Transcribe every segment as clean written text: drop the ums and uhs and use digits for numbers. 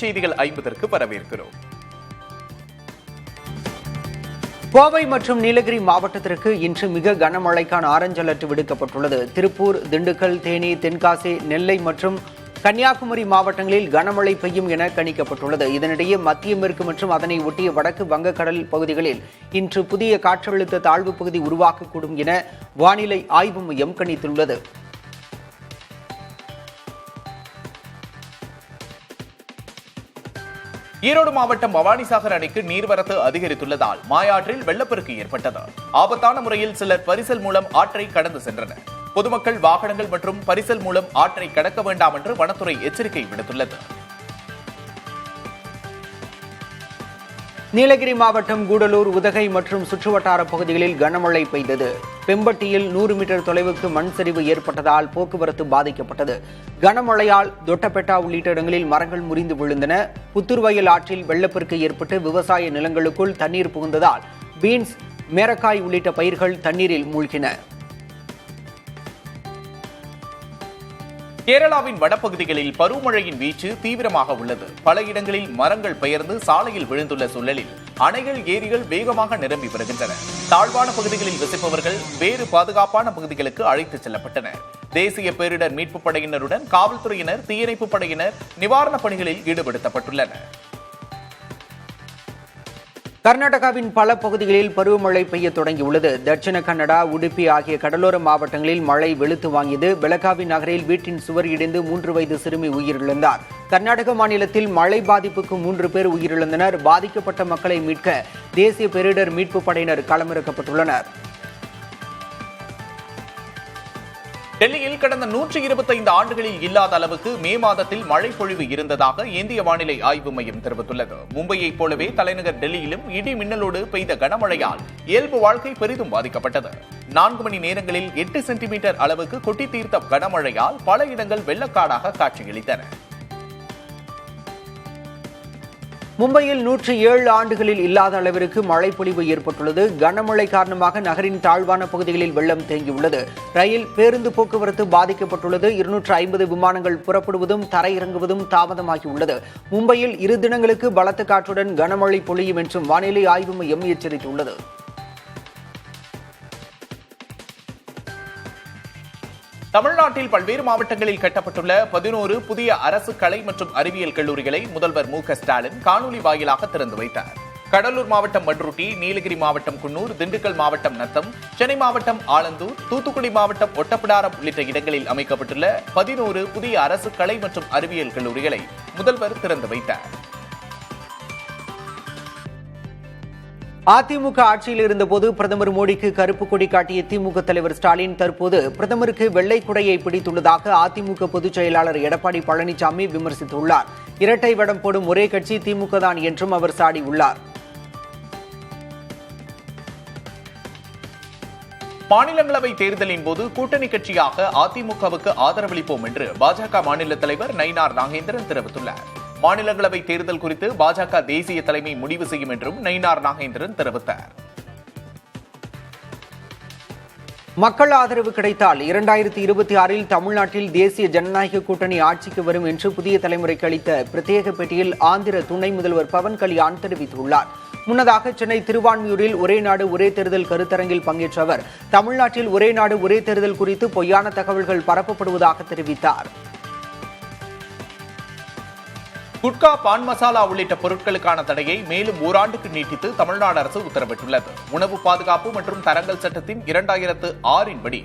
செய்திகள் 50ற்கு வரவேற்கிறோம். கோவை மற்றும் நீலகிரி மாவட்டத்திற்கு இன்று மிக கனமழைக்கான ஆரஞ்சு அலர்ட் விடுக்கப்பட்டுள்ளது. திருப்பூர், திண்டுக்கல், தேனி, தென்காசி, நெல்லை மற்றும் கன்னியாகுமரி மாவட்டங்களில் கனமழை பெய்யும் என கணிக்கப்பட்டுள்ளது. இதனிடையே மத்திய மேற்கு மற்றும் அதனை ஒட்டிய வடக்கு வங்கக்கடல் பகுதிகளில் இன்று புதிய காற்றழுத்த தாழ்வு பகுதி உருவாக்கக்கூடும் என வானிலை ஆய்வு மையம் கணித்துள்ளது. ஈரோடு மாவட்டம் பவானிசாகர் அணைக்கு நீர்வரத்து அதிகரித்துள்ளதால் மாயாற்றில் வெள்ளப்பெருக்கு ஏற்பட்டது. ஆபத்தான முறையில் சிலர் பரிசல் மூலம் ஆற்றை கடந்து சென்றனர். பொதுமக்கள், வாகனங்கள் மற்றும் பரிசல் மூலம் ஆற்றை கடக்க வேண்டாம் என்று வனத்துறை எச்சரிக்கை விடுத்துள்ளது. நீலகிரி மாவட்டம் கூடலூர், உதகை மற்றும் சுற்றுவட்டார பகுதிகளில் கனமழை பெய்தது. பெம்பட்டியில் 100 மீட்டர் தொலைவுக்கு மண் சரிவு ஏற்பட்டதால் போக்குவரத்து பாதிக்கப்பட்டது. கனமழையால் தொட்டபெட்டா உள்ளிட்ட இடங்களில் மரங்கள் முறிந்து விழுந்தன. புத்தூர்வயல் ஆற்றில் வெள்ளப்பெருக்கு ஏற்பட்டு விவசாய நிலங்களுக்குள் தண்ணீர் புகுந்ததால் பீன்ஸ், மேரக்காய் உள்ளிட்ட பயிர்கள் தண்ணீரில் மூழ்கின. கேரளாவின் வடபகுதிகளில் பருவமழையின் வீச்சு தீவிரமாக உள்ளது. பல இடங்களில் மரங்கள் பெயர்ந்து சாலையில் விழுந்துள்ள சூழலில் அணைகள், ஏரிகள் வேகமாக நிரம்பி வருகின்றன. தாழ்வான பகுதிகளில் வசிப்பவர்கள் வேறு பாதுகாப்பான பகுதிகளுக்கு அழைத்துச் செல்லப்பட்டனர். தேசிய பேரிடர் மீட்புப் படையினருடன் காவல்துறையினர், தீயணைப்புப் படையினர் நிவாரணப் பணிகளில் ஈடுபடுத்தப்பட்டுள்ளனர். கர்நாடகாவின் பல பகுதிகளில் பருவமழை பெய்ய தொடங்கியுள்ளது. தட்சிண கன்னடா, உடுப்பி ஆகிய கடலோர மாவட்டங்களில் மழை வெளுத்து வாங்கியது. பெலகாவி நகரில் வீட்டின் சுவர் இடிந்து 3 வயது சிறுமி உயிரிழந்தார். கர்நாடக மாநிலத்தில் மழை பாதிப்புக்கு 3 பேர் உயிரிழந்தனர். பாதிக்கப்பட்ட மக்களை மீட்க தேசிய பேரிடர் மீட்புப் படையினர் களமிறக்கப்பட்டுள்ளனர். டெல்லியில் கடந்த 125 ஆண்டுகளில் இல்லாத அளவுக்கு மே மாதத்தில் மழை பொழிவு இருந்ததாக இந்திய வானிலை ஆய்வு மையம் தெரிவித்துள்ளது. மும்பையைப் போலவே தலைநகர் டெல்லியிலும் இடி மின்னலோடு பெய்த கனமழையால் இயல்பு வாழ்க்கை பெரிதும் பாதிக்கப்பட்டது. 4 மணி நேரங்களில் 8 சென்டிமீட்டர் அளவுக்கு கொட்டி தீர்த்த கனமழையால் பல இடங்கள் வெள்ளக்காடாக காட்சியளித்தன. மும்பையில் 107 ஆண்டுகளில் இல்லாத அளவிற்கு மழை பொழிவு ஏற்பட்டுள்ளது. கனமழை காரணமாக நகரின் தாழ்வான பகுதிகளில் வெள்ளம் தேங்கியுள்ளது. ரயில், பேருந்து போக்குவரத்து பாதிக்கப்பட்டுள்ளது. 250 விமானங்கள் புறப்படுவதும் தரையிறங்குவதும் தாமதமாகியுள்ளது. மும்பையில் 2 தினங்களுக்கு பலத்த காற்றுடன் கனமழை பொழியும் என்றும் வானிலை ஆய்வு மையம் எச்சரித்துள்ளது. தமிழ்நாட்டில் பல்வேறு மாவட்டங்களில் கட்டப்பட்டுள்ள 11 புதிய அரசு கலை மற்றும் அறிவியல் கல்லூரிகளை முதல்வர் மு.க.ஸ்டாலின் காணொலி வாயிலாக திறந்து வைத்தார். கடலூர் மாவட்டம் பண்ருட்டி, நீலகிரி மாவட்டம் குன்னூர், திண்டுக்கல் மாவட்டம் நத்தம், சென்னை மாவட்டம் ஆலந்தூர், தூத்துக்குடி மாவட்டம் ஒட்டப்பிடாரம் உள்ளிட்ட இடங்களில் அமைக்கப்பட்டுள்ள 11 புதிய அரசு கலை மற்றும் அறிவியல் கல்லூரிகளை முதல்வர் திறந்து வைத்தார். அதிமுக ஆட்சியில் இருந்தபோது பிரதமர் மோடிக்கு கருப்பு கொடி காட்டிய திமுக தலைவர் ஸ்டாலின் தற்போது பிரதமருக்கு வெள்ளை கொடையை பிடித்துள்ளதாக அதிமுக பொதுச் செயலாளர் எடப்பாடி பழனிசாமி விமர்சித்துள்ளார். இரட்டை வடம் போடும் ஒரே கட்சி திமுக தான் என்றும் அவர் சாடியுள்ளார். மாநிலங்களவை தேர்தலின் போது கூட்டணி கட்சியாக அதிமுகவுக்கு ஆதரவளிப்போம் என்று பாஜக மாநில தலைவர் நயினார் நாகேந்திரன் தெரிவித்துள்ளார். மாநிலங்களவை தேர்தல் குறித்து பாஜக தேசிய தலைமை முடிவு செய்யும் என்றும் நயினார் நாகேந்திரன் தெரிவித்தார். மக்கள் ஆதரவு கிடைத்தால் 2026 தமிழ்நாட்டில் தேசிய ஜனநாயக கூட்டணி ஆட்சிக்கு வரும் என்று புதிய தலைமுறைக்கு அளித்த பிரத்யேக பேட்டியில் ஆந்திர துணை முதல்வர் பவன் கல்யாண் தெரிவித்துள்ளார். முன்னதாக சென்னை திருவான்மியூரில் ஒரே நாடு ஒரே தேர்தல் கருத்தரங்கில் பங்கேற்ற அவர் தமிழ்நாட்டில் ஒரே நாடு ஒரே தேர்தல் குறித்து பொய்யான தகவல்கள் பரப்பப்படுவதாக தெரிவித்தார். குட்கா, பான் மசாலா உள்ளிட்ட பொருட்களுக்கான தடையை மேலும் ஓராண்டுக்கு நீட்டித்து தமிழ்நாடு அரசு உத்தரவிட்டுள்ளது. உணவு பாதுகாப்பு மற்றும் தரங்கள் சட்டத்தின் 2006 படி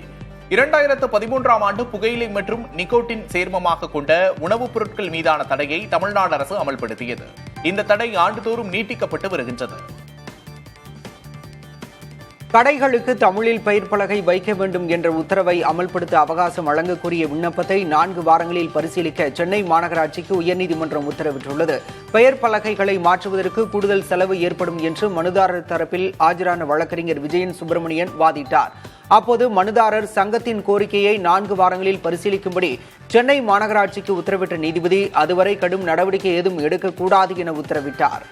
2013ஆம் ஆண்டு புகையிலை மற்றும் நிக்கோட்டின் சேர்மமாக கொண்ட உணவுப் பொருட்கள் மீதான தடையை தமிழ்நாடு அரசு அமல்படுத்தியது. இந்த தடை ஆண்டுதோறும் நீட்டிக்கப்பட்டு வருகின்றது. கடைகளுக்கு தமிழில் பெயர் பலகை வைக்க வேண்டும் என்ற உத்தரவை அமல்படுத்த அவகாசம் வழங்க கோரிய விண்ணப்பத்தை 4 வாரங்களில் பரிசீலிக்க சென்னை மாநகராட்சிக்கு உயர்நீதிமன்றம் உத்தரவிட்டுள்ளது. பெயர் பலகைகளை மாற்றுவதற்கு கூடுதல் செலவு ஏற்படும் என்று மனுதாரர் தரப்பில் ஆஜரான வழக்கறிஞர் விஜயன் சுப்பிரமணியன் வாதிட்டார். அப்போது மனுதாரர் சங்கத்தின் கோரிக்கையை 4 வாரங்களில் பரிசீலிக்கும்படி சென்னை மாநகராட்சிக்கு உத்தரவிட்ட நீதிபதி அதுவரை கடும் நடவடிக்கை ஏதும் எடுக்கக்கூடாது என உத்தரவிட்டார்.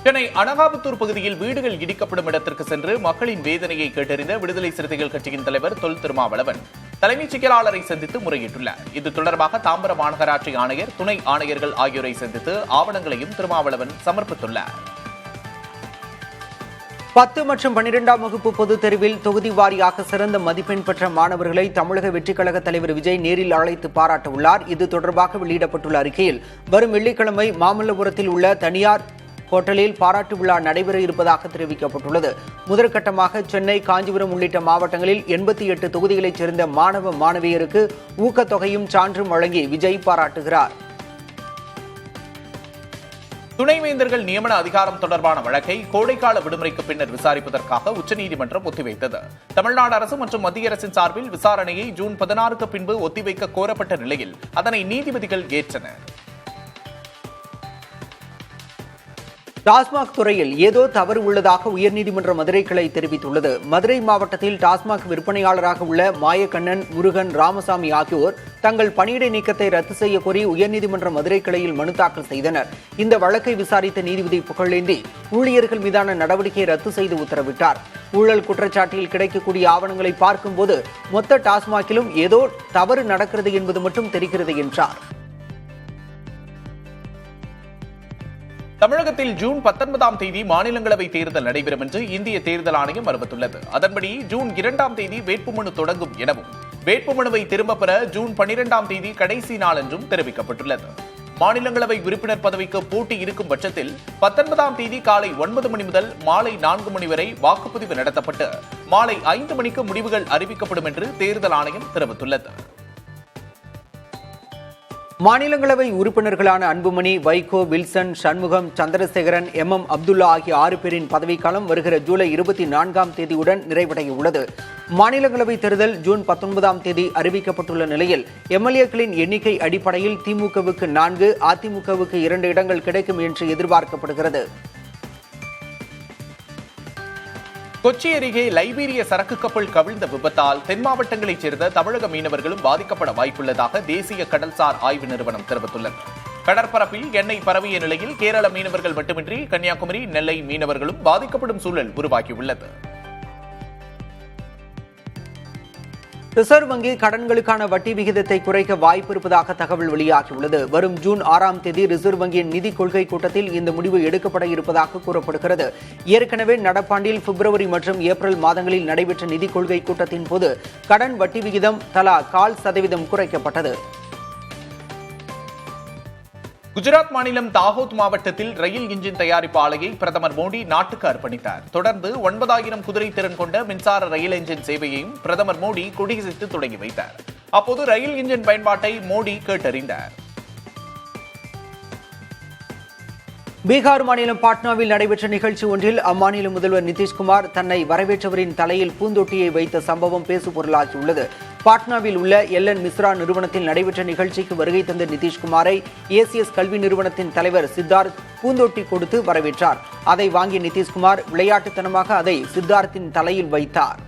சென்னை அனகாபுத்தூர் பகுதியில் வீடுகள் இடிக்கப்படும் இடத்திற்கு சென்று மக்களின் வேதனையை கேட்டறிந்த விடுதலை சிறுத்தைகள் கட்சியின் தலைவர் தொல் திருமாவளவன் தலைமைச் செயலாளரை சந்தித்து முறையிட்டுள்ளார். இது தொடர்பாக தாம்பரம் மாநகராட்சி ஆணையர், துணை ஆணையர்கள் ஆகியோரை சந்தித்து ஆவணங்களையும் திருமாவளவன் சமர்ப்பித்துள்ளார். 10 மற்றும் 12ஆம் வகுப்பு பொதுத் தேர்வில் தொகுதி வாரியாக சிறந்த மதிப்பெண் பெற்ற மாணவர்களை தமிழக வெற்றிக் கழக தலைவர் விஜய் நேரில் அழைத்து பாராட்ட உள்ளார். இது தொடர்பாக வெளியிடப்பட்டுள்ள அறிக்கையில், வரும் வெள்ளிக்கிழமை மாமல்லபுரத்தில் உள்ள தனியார் ஹோட்டலில் பாராட்டு விழா நடைபெற இருப்பதாக தெரிவிக்கப்பட்டுள்ளது. முதற்கட்டமாக சென்னை, காஞ்சிபுரம் உள்ளிட்ட மாவட்டங்களில் 88 தொகுதிகளைச் சேர்ந்த மாணவ மாணவியருக்கு ஊக்கத்தொகையும் சான்றும் வழங்கி விஜய் பாராட்டுகிறார். துணைவேந்தர்கள் நியமன அதிகாரம் தொடர்பான வழக்கை கோடைக்கால விடுமுறைக்கு பின்னர் விசாரிப்பதற்காக உச்சநீதிமன்றம் ஒத்திவைத்தது. தமிழ்நாடு அரசு மற்றும் மத்திய அரசின் சார்பில் விசாரணையை ஜூன் 16க்கு பின்பு ஒத்திவைக்க கோரப்பட்ட நிலையில் அதனை நீதிபதிகள் ஏற்றனர். டாஸ்மாக் துறையில் ஏதோ தவறு உள்ளதாக உயர்நீதிமன்ற மதுரை கிளை தெரிவித்துள்ளது. மதுரை மாவட்டத்தில் டாஸ்மாக் விற்பனையாளராக உள்ள மாயக்கண்ணன், முருகன், ராமசாமி ஆகியோர் தங்கள் பணியிடை நீக்கத்தை ரத்து செய்ய கோரி உயர்நீதிமன்ற மதுரை கிளையில் மனு தாக்கல் செய்தனர். இந்த வழக்கை விசாரித்த நீதிபதி புகழேந்தி ஊழியர்கள் மீதான நடவடிக்கையை ரத்து செய்து உத்தரவிட்டார். ஊழல் குற்றச்சாட்டில் கிடைக்கக்கூடிய ஆவணங்களை பார்க்கும்போது மொத்த டாஸ்மாகிலும் ஏதோ தவறு நடக்கிறது என்பது மட்டும் தெரிகிறது என்றார். தமிழகத்தில் ஜூன் 19ஆம் தேதி மாநிலங்களவை தேர்தல் நடைபெறும் என்று இந்திய தேர்தல் ஆணையம் அறிவித்துள்ளது. அதன்படி ஜூன் 2ஆம் தேதி வேட்புமனு தொடங்கும் எனவும் வேட்புமனுவை திரும்பப் பெற ஜூன் 12ஆம் தேதி கடைசி நாள் என்றும் தெரிவிக்கப்பட்டுள்ளது. மாநிலங்களவை உறுப்பினர் பதவிக்கு போட்டி இருக்கும் பட்சத்தில் 19ஆம் தேதி காலை 9 மணி முதல் மாலை 4 மணி வரை வாக்குப்பதிவு நடத்தப்பட்டு மாலை 5 மணிக்கு முடிவுகள் அறிவிக்கப்படும் என்று தேர்தல் ஆணையம் தெரிவித்துள்ளது. மாநிலங்களவை உறுப்பினர்களான அன்புமணி, வைகோ, வில்சன், சண்முகம், சந்திரசேகரன், MM அப்துல்லா ஆகிய 6 பேரின் பதவிக்காலம் வருகிற ஜூலை 24ஆம் தேதியுடன் நிறைவடைய உள்ளது. மாநிலங்களவை தேர்தல் ஜூன் 19ஆம் தேதி அறிவிக்கப்பட்டுள்ள நிலையில் MLA-க்களின் எண்ணிக்கை அடிப்படையில் திமுகவுக்கு 4, அதிமுகவுக்கு 2 இடங்கள் கிடைக்கும் என்று எதிர்பார்க்கப்படுகிறது. கொச்சி அருகே லைபீரிய சரக்கு கப்பல் கவிழ்ந்த விபத்தால் தென் மாவட்டங்களைச் சேர்ந்த தமிழக மீனவர்களும் பாதிக்கப்பட வாய்ப்புள்ளதாக தேசிய கடல்சார் ஆய்வு நிறுவனம் தெரிவித்துள்ளது. கடற்பரப்பில் எண்ணெய் பரவிய நிலையில் கேரள மீனவர்கள் மட்டுமின்றி கன்னியாகுமரி, நெல்லை மீனவர்களும் பாதிக்கப்படும் சூழல் உருவாகியுள்ளது. ரிசர்வ் வங்கி கடன்களுக்கான வட்டி விகிதத்தை குறைக்க வாய்ப்பு இருப்பதாக தகவல் வெளியாகியுள்ளது. வரும் ஜூன் 6ஆம் தேதி ரிசர்வ் வங்கியின் நிதி கொள்கை கூட்டத்தில் இந்த முடிவு எடுக்கப்பட இருப்பதாக கூறப்படுகிறது. ஏற்கனவே நடப்பாண்டில் பிப்ரவரி மற்றும் ஏப்ரல் மாதங்களில் நடைபெற்ற நிதி கொள்கை கூட்டத்தின் போது கடன் வட்டி விகிதம் தலா 0.25% குறைக்கப்பட்டது. குஜராத் மாநிலம் தாகோத் மாவட்டத்தில் ரயில் இன்ஜின் தயாரிப்பு ஆலையை பிரதமர் மோடி நாட்டுக்கு அர்ப்பணித்தார். தொடர்ந்து 9000 குதிரை திறன் கொண்ட மின்சார ரயில் என்ஜின் சேவையையும் பிரதமர் மோடி கொடியசைத்து தொடங்கி வைத்தார். அப்போது ரயில் இன்ஜின் பயன்பாட்டை மோடி கேட்டறிந்தார். பீகார் மாநிலம் பாட்னாவில் நடைபெற்ற நிகழ்ச்சி ஒன்றில் அம்மாநில முதல்வர் நிதிஷ்குமார் தன்னை வரவேற்றவரின் தலையில் பூந்தொட்டியை வைத்த சம்பவம் பேசுபொருளாகியுள்ளது. பாட்னாவில் உள்ள LN மிஸ்ரா நிறுவனத்தில் நடைபெற்ற நிகழ்ச்சிக்கு வருகை தந்த நிதிஷ்குமாரை ACS கல்வி நிறுவனத்தின் தலைவர் சித்தார்த் பூந்தொட்டி கொடுத்து வரவேற்றார். அதை வாங்கிய நிதிஷ்குமார் விளையாட்டுத்தனமாக அதை சித்தார்த்தின் தலையில் வைத்தார்.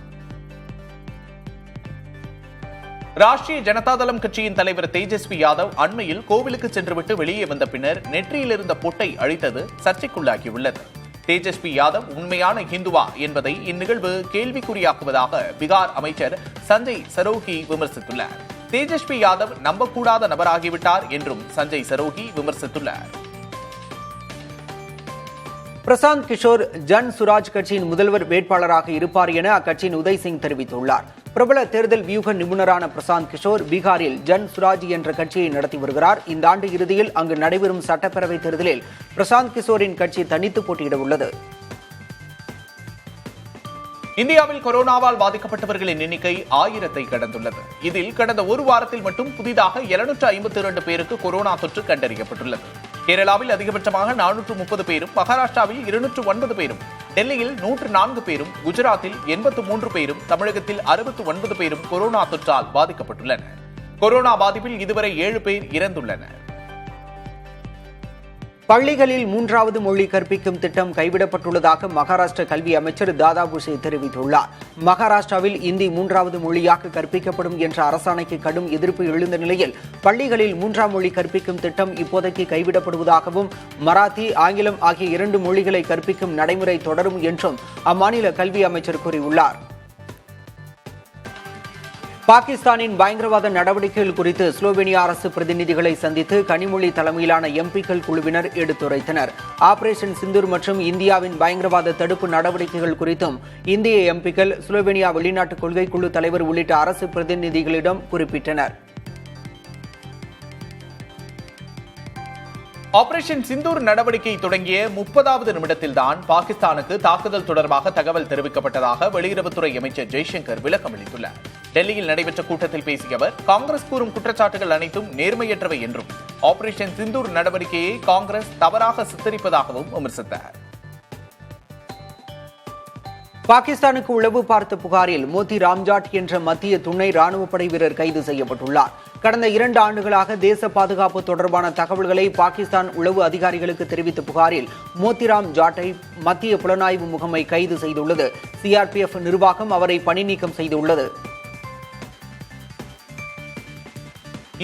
ராஷ்டிரிய ஜனதாதளம் கட்சியின் தலைவர் தேஜஸ்வி யாதவ் அண்மையில் கோவிலுக்கு சென்றுவிட்டு வெளியே வந்த பின்னர் நெற்றியில் இருந்த பொட்டை அழித்தது சர்ச்சைக்குள்ளாகியுள்ளது. தேஜஸ்வி யாதவ் உண்மையான ஹிந்துவா என்பதை இந்நிகழ்வு கேள்விக்குறியாக்குவதாக பீகார் அமைச்சர் சஞ்சய் சரோகி விமர்சித்துள்ளார். தேஜஸ்வி யாதவ் நம்பக்கூடாத நபராகிவிட்டார் என்றும் சஞ்சய் சரோகி விமர்சித்துள்ளார். பிரசாந்த் கிஷோர் ஜன் சுராஜ் கட்சியின் முதல்வர் வேட்பாளராக இருப்பார் என அக்கட்சியின் உதய் சிங் தெரிவித்துள்ளார். பிரபல தேர்தல் வியூக நிபுணரான பிரசாந்த் கிஷோர் பீகாரில் ஜன் சுராஜ் என்ற கட்சியை நடத்தி வருகிறார். இந்த ஆண்டு இறுதியில் அங்கு நடைபெறும் சட்டப்பேரவை தேர்தலில் பிரசாந்த் கிஷோரின் கட்சி தனித்து போட்டியிட உள்ளது. இந்தியாவில் கொரோனாவால் பாதிக்கப்பட்டவர்களின் எண்ணிக்கை 1000-ஐ கடந்துள்ளது. இதில் கடந்த ஒரு வாரத்தில் மட்டும் புதிதாக 752 பேருக்கு கொரோனா தொற்று கண்டறியப்பட்டுள்ளது. கேரளாவில் அதிகபட்சமாக 430 பேரும், மகாராஷ்டிராவில் 209 பேரும், டெல்லியில் 104 பேரும், குஜராத்தில் 83 பேரும், தமிழகத்தில் 69 பேரும் கொரோனா தொற்றால் பாதிக்கப்பட்டுள்ளனர். கொரோனா பாதிப்பில் இதுவரை 7 பேர் இறந்துள்ளனர். பள்ளிகளில் 3வது மொழி கற்பிக்கும் திட்டம் கைவிடப்பட்டுள்ளதாக மகாராஷ்டிர கல்வி அமைச்சர் தாதா புஷே தெரிவித்துள்ளார். மகாராஷ்டிராவில் இந்தி 3வது மொழியாக கற்பிக்கப்படும் என்ற அரசாணைக்கு கடும் எதிர்ப்பு எழுந்த நிலையில் பள்ளிகளில் 3ஆம் மொழி கற்பிக்கும் திட்டம் இப்போதைக்கு கைவிடப்படுவதாகவும் மராத்தி, ஆங்கிலம் ஆகிய 2 மொழிகளை கற்பிக்கும் நடைமுறை தொடரும் என்றும் அம்மாநில கல்வி அமைச்சர் கூறியுள்ளார். பாகிஸ்தானின் பயங்கரவாத நடவடிக்கைகள் குறித்து ஸ்லோவேனியா அரசு பிரதிநிதிகளை சந்தித்து கனிமொழி தலைமையிலான எம்பிக்கள் குழுவினர் எடுத்துரைத்தனர். ஆபரேஷன் சிந்தூர் மற்றும் இந்தியாவின் பயங்கரவாத தடுப்பு நடவடிக்கைகள் குறித்தும் இந்திய எம்பிக்கள் ஸ்லோவேனியா வெளிநாட்டு கொள்கை குழு தலைவர் உள்ளிட்ட அரசு பிரதிநிதிகளிடம் குறிப்பிட்டனர். ஆபரேஷன் சிந்தூர் நடவடிக்கை தொடங்கிய 30வது நிமிடத்தில்தான் பாகிஸ்தானுக்கு தாக்குதல் தொடர்பாக தகவல் தெரிவிக்கப்பட்டதாக வெளியுறவுத்துறை அமைச்சர் ஜெய்சங்கர் விளக்கம் அளித்துள்ளார். டெல்லியில் நடைபெற்ற கூட்டத்தில் பேசிய அவர், காங்கிரஸ் கூறும் குற்றச்சாட்டுகள் அனைத்தும் நேர்மையற்றவை என்றும் ஆபரேஷன் சிந்தூர் நடவடிக்கையை காங்கிரஸ் தவறாக சித்தரிப்பதாகவும் விமர்சித்தார். பாகிஸ்தானுக்கு உளவு பார்த்த புகாரில் மோதி ராம்ஜாட் என்ற மத்திய துணை ராணுவப்படை வீரர் கைது செய்யப்பட்டுள்ளார். கடந்த 2 ஆண்டுகளாக தேச பாதுகாப்பு தொடர்பான தகவல்களை பாகிஸ்தான் உளவு அதிகாரிகளுக்கு தெரிவித்த புகாரில் மோத்திராம் ஜாட்டை மத்திய புலனாய்வு முகமை கைது செய்துள்ளது. சிஆர்பிஎஃப் நிர்வாகம் அவரை பணி நீக்கம் செய்துள்ளது.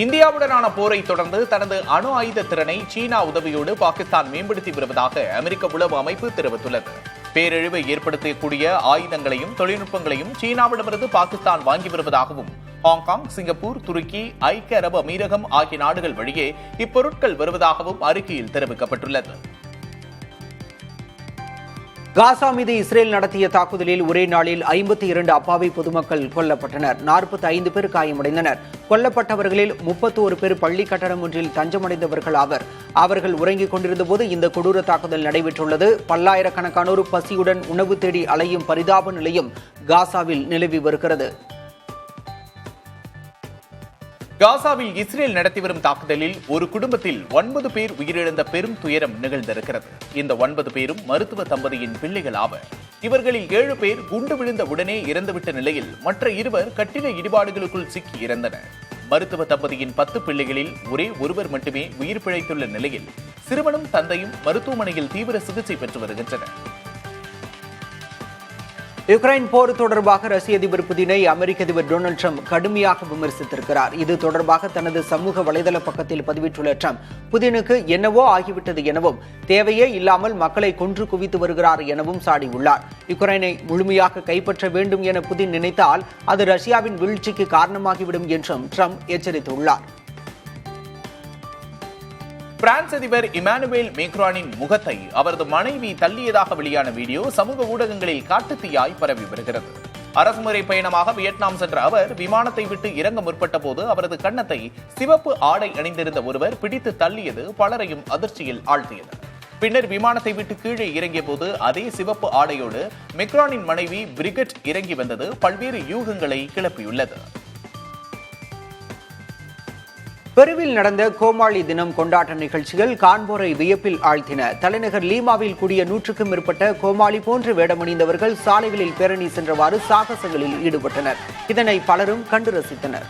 இந்தியாவுடனான போரை தொடர்ந்து தனது அணு ஆயுத திறனை சீனா உதவியோடு பாகிஸ்தான் மேம்படுத்தி வருவதாக அமெரிக்க உளவு அமைப்பு தெரிவித்துள்ளது. பேரழிவை ஏற்படுத்தக்கூடிய ஆயுதங்களையும் தொழில்நுட்பங்களையும் சீனாவிடமிருந்து பாகிஸ்தான் வாங்கி வருவதாகவும், ஹாங்காங், சிங்கப்பூர், துருக்கி, ஐக்கிய அரபு அமீரகம் ஆகிய நாடுகள் வழியே இப்பொருட்கள் வருவதாகவும் அறிக்கையில் தெரிவிக்கப்பட்டுள்ளது. காசா மீது இஸ்ரேல் நடத்திய தாக்குதலில் ஒரே நாளில் 52 அப்பாவி பொதுமக்கள் கொல்லப்பட்டனர். 45 பேர் காயமடைந்தனர். கொல்லப்பட்டவர்களில் 31 பேர் பள்ளி கட்டடம் ஒன்றில் தஞ்சமடைந்தவர்கள் ஆவர். அவர்கள் உறங்கிக் கொண்டிருந்த போது இந்த கொடூர தாக்குதல் நடைபெற்றுள்ளது. பல்லாயிரக்கணக்கானோர் பசியுடன் உணவு தேடி அலையும் பரிதாப நிலையும் காசாவில் நிலவி வருகிறது. காசாவில் இஸ்ரேல் நடத்தி வரும் தாக்குதலில் ஒரு குடும்பத்தில் 9 பேர் உயிரிழந்த பெரும் துயரம் நிகழ்ந்திருக்கிறது. இந்த 9 பேரும் மருத்துவ தம்பதியின் பிள்ளைகள் ஆவர். இவர்களில் 7 பேர் குண்டு விழுந்த உடனே இறந்துவிட்ட நிலையில் மற்ற 2 கட்டிட இடிபாடுகளுக்குள் சிக்கி இறந்தனர். மருத்துவ தம்பதியின் 10 பிள்ளைகளில் ஒரே ஒருவர் மட்டுமே உயிர் பிழைத்துள்ள நிலையில் சிறுவனும் தந்தையும் மருத்துவமனையில் தீவிர சிகிச்சை பெற்று வருகின்றனர். யுக்ரைன் போர் தொடர்பாக ரஷ்ய அதிபர் புதினை அமெரிக்க அதிபர் டொனால்டு ட்ரம்ப் கடுமையாக விமர்சித்திருக்கிறார். இது தொடர்பாக தனது சமூக வலைதள பக்கத்தில் பதிவிட்டுள்ள ட்ரம்ப், புதினுக்கு என்னவோ ஆகிவிட்டது எனவும் தேவையே இல்லாமல் மக்களை கொன்று குவித்து வருகிறார் எனவும் சாடியுள்ளார். யுக்ரைனை முழுமையாக கைப்பற்ற வேண்டும் என புதின் நினைத்தால் அது ரஷ்யாவின் வீழ்ச்சிக்கு காரணமாகிவிடும் என்றும் ட்ரம்ப் எச்சரித்துள்ளார். பிரான்ஸ் அதிபர் இமானுவேல் மேக்ரானின் முகத்தை அவரது மனைவி தள்ளியதாக வெளியான வீடியோ சமூக ஊடகங்களில் காட்டுத்தீயாய் பரவி வருகிறது. அரசுமுறை பயணமாக வியட்நாம் சென்ற அவர் விமானத்தை விட்டு இறங்க முற்பட்ட போது அவரது கன்னத்தை சிவப்பு ஆடை அணிந்திருந்த ஒருவர் பிடித்து தள்ளியது பலரையும் அதிர்ச்சியில் ஆழ்த்தியது. பின்னர் விமானத்தை விட்டு கீழே இறங்கிய போது அதே சிவப்பு ஆடையோடு மேக்ரானின் மனைவி பிரிகட் இறங்கி வந்தது பல்வேறு யூகங்களை கிளப்பியுள்ளது. பெருவில் நடந்த கோமாளி தினம் கொண்டாட்ட நிகழ்ச்சிகள் காண்போரை வியப்பில் ஆழ்த்தின. தலைநகர் லீமாவில் கூடிய 100க்கும் மேற்பட்ட கோமாளி போன்று வேடமணிந்தவர்கள் சாலைகளில் பேரணி சென்றவாறு சாகசங்களில் ஈடுபட்டனர். இதனை பலரும் கண்டு ரசித்தனர்.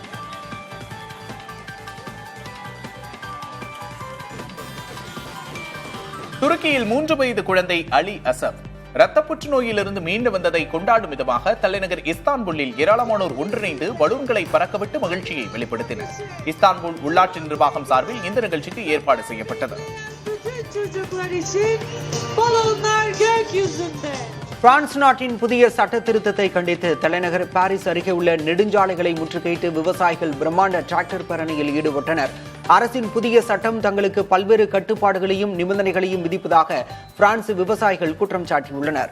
துருக்கியில் 3 வயது குழந்தை அலி அசப் இரத்த புற்றுநோயிலிருந்து மீண்டு வந்ததை கொண்டாடும் விதமாக தலைநகர் இஸ்தான்புல்லில் ஏராளமானோர் ஒன்றிணைந்து பலூன்களை பறக்கவிட்டு மகிழ்ச்சியை வெளிப்படுத்தினர். இஸ்தான்புல் உள்ளாட்சி நிர்வாகம் சார்பில் இந்த நிகழ்ச்சிக்கு ஏற்பாடு செய்யப்பட்டது. பிரான்ஸ் நாட்டின் புதிய சட்ட திருத்தத்தை கண்டித்து தலைநகர் பாரிஸ் அருகே உள்ள நெடுஞ்சாலைகளை முற்றுகையிட்டு விவசாயிகள் பிரம்மாண்ட டிராக்டர் பேரணியில் ஈடுபட்டனர். அரசின் புதிய சட்டம் தங்களுக்கு பல்வேறு கட்டுப்பாடுகளையும் நிபந்தனைகளையும் விதிப்பதாக பிரான்ஸ் விவசாயிகள் குற்றம் சாட்டியுள்ளனர்.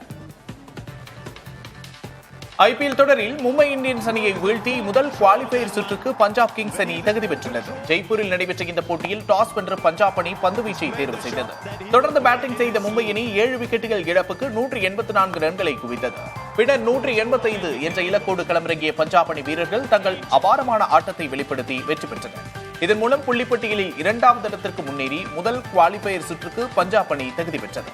ஐபிஎல் தொடரில் மும்பை இந்தியன்ஸ் அணியை வீழ்த்தி முதல் குவாலிஃபயர் சுற்றுக்கு பஞ்சாப் கிங்ஸ் அணி தகுதி பெற்றுள்ளது. ஜெய்ப்பூரில் நடைபெற்ற இந்த போட்டியில் டாஸ் வென்ற பஞ்சாப் அணி பந்துவீச்சை தேர்வு செய்தது. தொடர்ந்து பேட்டிங் செய்த மும்பை அணி 7 விக்கெட்டுகள் இழப்புக்கு 184 ரன்களை குவித்தது. பின்னர் 185 என்ற இலக்கோடு களமிறங்கிய பஞ்சாப் அணி வீரர்கள் தங்கள் அபாரமான ஆட்டத்தை வெளிப்படுத்தி வெற்றி பெற்றனர். இதன் மூலம் புள்ளிப்பட்டியலில் 2வது இடத்திற்கு முன்னேறி முதல் குவாலிஃபயர் சுற்றுக்கு பஞ்சாப் அணி தகுதி பெற்றது.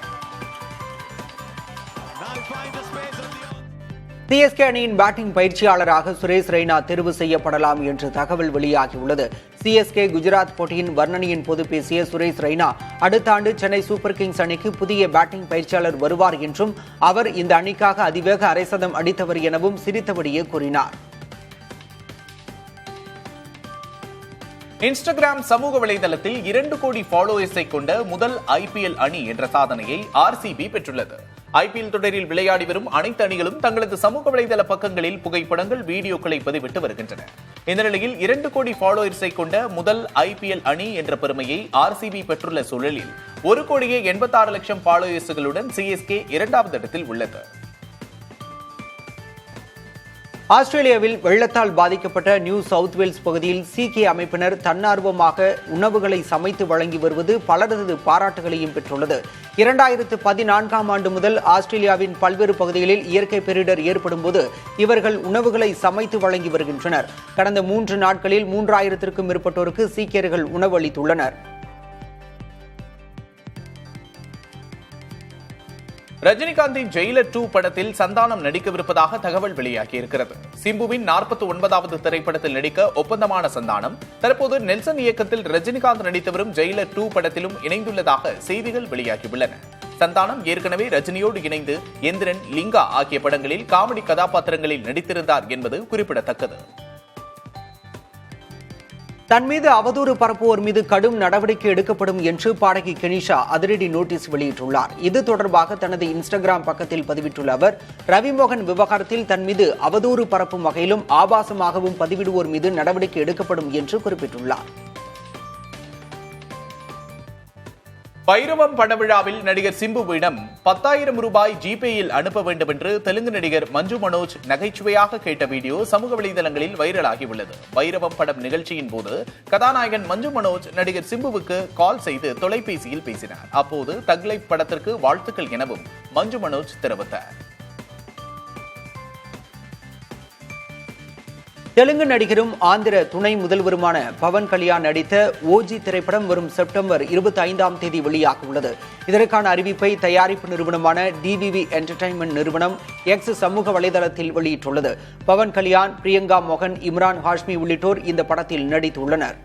சிஎஸ்கே அணியின் பேட்டிங் பயிற்சியாளராக சுரேஷ் ரெய்னா தேர்வு செய்யப்படலாம் என்று தகவல் வெளியாகியுள்ளது. சிஎஸ்கே குஜராத் போட்டியின் வர்ணனையின் போது பேசிய சுரேஷ் ரெய்னா, அடுத்த ஆண்டு சென்னை சூப்பர் கிங்ஸ் அணிக்கு புதிய பேட்டிங் பயிற்சியாளர் வருவார் என்றும் அவர் இந்த அணிக்காக அதிவேக அரைசதம் அடித்தவர் எனவும் சிரித்தபடியே கூறினார். இன்ஸ்டாகிராம் சமூக வலைதளத்தில் 2 கோடி ஃபாலோவர்ஸை கொண்ட முதல் ஐபிஎல் அணி என்ற சாதனையை ஆர்சிபி பெற்றுள்ளது. ஐபிஎல் தொடரில் விளையாடி வரும் அனைத்து அணிகளும் தங்களது சமூக வலைதள பக்கங்களில் புகைப்படங்கள், வீடியோக்களை பதிவிட்டு வருகின்றன. இந்த நிலையில் 2 கோடி ஃபாலோவர்ஸை கொண்ட முதல் ஐபிஎல் அணி என்ற பெருமையை ஆர்சிபி பெற்றுள்ள சூழலில் 1,86,00,000 ஃபாலோவர்ஸ்களுடன் சிஎஸ்கே 2வது இடத்தில் உள்ளது. ஆஸ்திரேலியாவில் வெள்ளத்தால் பாதிக்கப்பட்ட நியூ சவுத் வேல்ஸ் பகுதியில் சீக்கிய அமைப்பினர் தன்னார்வமாக உணவுகளை சமைத்து வழங்கி வருவது பலரது பாராட்டுகளையும் பெற்றுள்ளது. 2014ஆம் ஆண்டு முதல் ஆஸ்திரேலியாவின் பல்வேறு பகுதிகளில் இயற்கை பேரிடர் ஏற்படும் போது இவர்கள் உணவுகளை சமைத்து வழங்கி வருகின்றனர். கடந்த 3 நாட்களில் 3000க்கும் மேற்பட்டோருக்கு சீக்கியர்கள் உணவு அளித்துள்ளனர். ரஜினிகாந்தின் ஜெயிலர் 2 படத்தில் சந்தானம் நடிக்கவிருப்பதாக தகவல் வெளியாகியிருக்கிறது. சிம்புவின் 49வது திரைப்படத்தில் நடிக்க ஒப்பந்தமான சந்தானம் தற்போது நெல்சன் இயக்கத்தில் ரஜினிகாந்த் நடித்து வரும் ஜெயிலர் 2 படத்திலும் இணைந்துள்ளதாக செய்திகள் வெளியாகியுள்ளன. சந்தானம் ஏற்கனவே ரஜினியோடு இணைந்து எந்திரன், லிங்கா ஆகிய படங்களில் காமெடி கதாபாத்திரங்களில் நடித்திருந்தார் என்பது குறிப்பிடத்தக்கது. தன் மீது அவதூறு பரப்புவோர் மீது கடும் நடவடிக்கை எடுக்கப்படும் என்று பாடகி கெனிஷா அதிரடி நோட்டீஸ் வெளியிட்டுள்ளார். இது தொடர்பாக தனது இன்ஸ்டாகிராம் பக்கத்தில் பதிவிட்டுள்ள அவர், ரவிமோகன் விவகாரத்தில் தன் மீது அவதூறு பரப்பும் வகையிலும் ஆபாசமாகவும் பதிவிடுவோர் மீது நடவடிக்கை எடுக்கப்படும் என்று குறிப்பிட்டுள்ளார். பைரவம் படவிழாவில் நடிகர் சிம்புவிடம் 10,000 ரூபாய் ஜிபேயில் அனுப்ப வேண்டும் என்று தெலுங்கு நடிகர் மஞ்சு மனோஜ் நகைச்சுவையாக கேட்ட வீடியோ சமூக வலைதளங்களில் வைரலாகி உள்ளது. பைரவம் படம் நிகழ்ச்சியின் போது கதாநாயகன் மஞ்சு மனோஜ் நடிகர் சிம்புவுக்கு கால் செய்து தொலைபேசியில் பேசினார். அப்போது தக் லைஃப் படத்திற்கு வாழ்த்துக்கள் எனவும் மஞ்சு மனோஜ் தெரிவித்தார். தெலுங்கு நடிகரும் ஆந்திர துணை முதல்வருமான பவன் கல்யாண் நடித்த ஓஜி திரைப்படம் வரும் செப்டம்பர் 25ஆம் தேதி வெளியாக உள்ளது. இதற்கான அறிவிப்பை தயாரிப்பு நிறுவனமான டிவிவி என்டர்டைன்மெண்ட் நிறுவனம் எக்ஸ் சமூக வலைதளத்தில் வெளியிட்டுள்ளது. பவன் கல்யாண், பிரியங்கா மோகன், இம்ரான் ஹாஷ்மி உள்ளிட்டோர் இந்த படத்தில் நடித்துள்ளனர்.